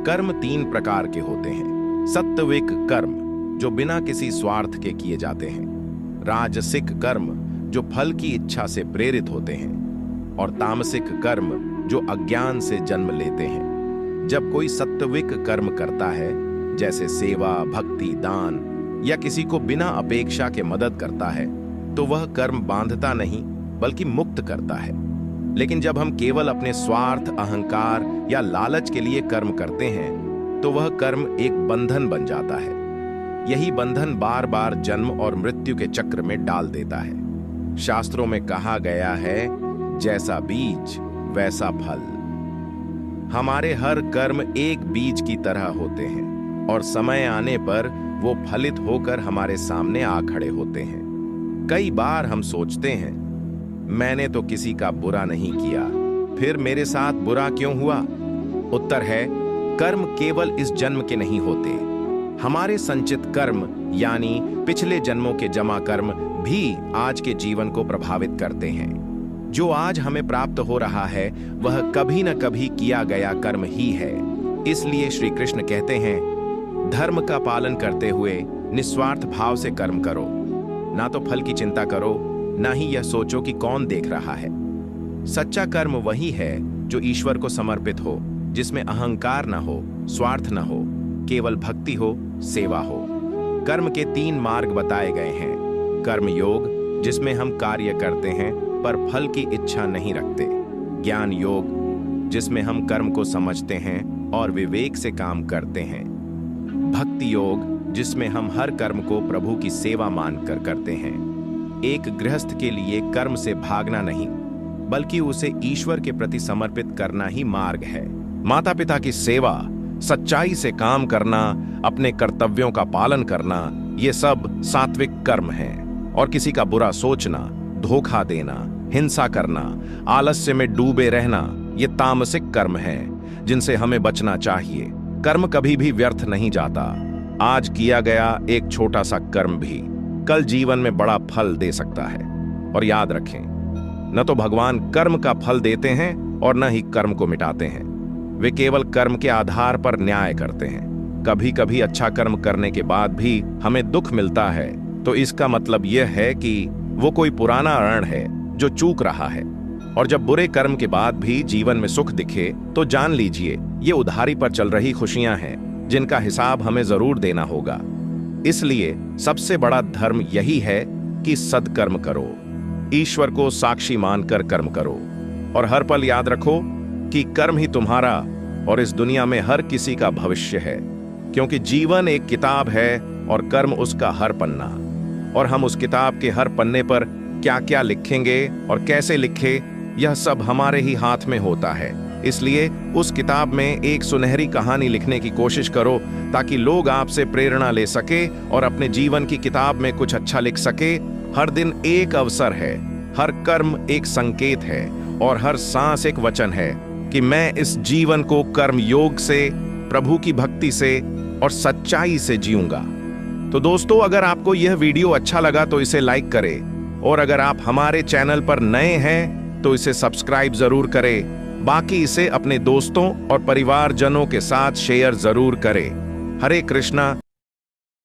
कर्म तीन प्रकार के होते हैं। सात्विक कर्म जो बिना किसी स्वार्थ के किए जाते हैं, राजसिक कर्म जो फल की इच्छा से प्रेरित होते हैं, और तामसिक कर्म जो अज्ञान से जन्म लेते हैं। जब कोई सात्विक कर्म करता है, जैसे सेवा, भक्ति, दान या किसी को बिना अपेक्षा के मदद करता है, तो वह कर्म बांधता नहीं बल्कि मुक्त करता है। लेकिन जब हम केवल अपने स्वार्थ, अहंकार या लालच के लिए कर्म करते हैं, तो वह कर्म एक बंधन बन जाता है। यही बंधन बार बार जन्म और मृत्यु के चक्र में डाल देता है। शास्त्रों में कहा गया है, जैसा बीज वैसा फल। हमारे हर कर्म एक बीज की तरह होते हैं और समय आने पर वो फलित होकर हमारे सामने आ खड़े होते हैं। कई बार हम सोचते हैं, मैंने तो किसी का बुरा नहीं किया, फिर मेरे साथ बुरा क्यों हुआ? उत्तर है, कर्म केवल इस जन्म के नहीं होते। हमारे संचित कर्म यानी पिछले जन्मों के जमा कर्म भी आज के जीवन को प्रभावित करते हैं। जो आज हमें प्राप्त हो रहा है, वह कभी न कभी किया गया कर्म ही है। इसलिए श्री कृष्ण कहते हैं, धर्म का पालन करते हुए निस्वार्थ भाव से कर्म करो। ना तो फल की चिंता करो, ना ही यह सोचो कि कौन देख रहा है। सच्चा कर्म वही है जो ईश्वर को समर्पित हो, जिसमें अहंकार न हो, स्वार्थ न हो, केवल भक्ति हो, सेवा हो। कर्म के तीन मार्ग बताए गए हैं। कर्म योग, जिसमें हम कार्य करते हैं पर फल की इच्छा नहीं रखते। ज्ञान योग, जिसमें हम कर्म को समझते हैं और विवेक से काम करते हैं। भक्ति योग, जिसमें हम हर कर्म को प्रभु की सेवा मानकर करते हैं। एक गृहस्थ के लिए कर्म से भागना नहीं, बल्कि उसे ईश्वर के प्रति समर्पित करना ही मार्ग है। माता पिता की सेवा, सच्चाई से काम करना, अपने कर्तव्यों का पालन करना, ये सब सात्विक कर्म हैं। और किसी का बुरा सोचना, धोखा देना, हिंसा करना, आलस्य में डूबे रहना, ये तामसिक कर्म हैं, जिनसे हमें बचना चाहिए। कर्म कभी भी व्यर्थ नहीं जाता। आज किया गया एक छोटा सा कर्म भी कल जीवन में बड़ा फल दे सकता है। और याद रखें, न तो भगवान कर्म का फल देते हैं और न ही कर्म को मिटाते हैं। वे केवल कर्म के आधार पर न्याय करते हैं। कभी कभी अच्छा कर्म करने के बाद भी हमें दुख मिलता है, तो इसका मतलब यह है कि वो कोई पुराना ऋण है जो चूक रहा है। और जब बुरे कर्म के बाद भी जीवन में सुख दिखे, तो जान लीजिए ये उधारी पर चल रही खुशियां हैं, जिनका हिसाब हमें जरूर देना होगा। इसलिए सबसे बड़ा धर्म यही है कि सद्कर्म करो, ईश्वर को साक्षी मानकर कर्म करो, और हर पल याद रखो कि कर्म ही तुम्हारा और इस दुनिया में हर किसी का भविष्य है। क्योंकि जीवन एक किताब है और कर्म उसका हर पन्ना, और हम उस किताब के हर पन्ने पर क्या क्या लिखेंगे और कैसे लिखे, यह सब हमारे ही हाथ में होता है। इसलिए उस किताब में एक सुनहरी कहानी लिखने की कोशिश करो, ताकि लोग आपसे प्रेरणा ले सके और अपने जीवन की किताब में कुछ अच्छा लिख सके। हर दिन एक अवसर है, हर कर्म एक संकेत है, और हर सांस एक वचन है कि मैं इस जीवन को कर्म योग से, प्रभु की भक्ति से और सच्चाई से जीऊंगा। तो दोस्तों, अगर आपको यह वीडियो अच्छा लगा तो इसे लाइक करें, और अगर आप हमारे चैनल पर नए हैं तो इसे सब्सक्राइब जरूर करें। बाकी इसे अपने दोस्तों और परिवारजनों के साथ शेयर जरूर करें। हरे कृष्णा।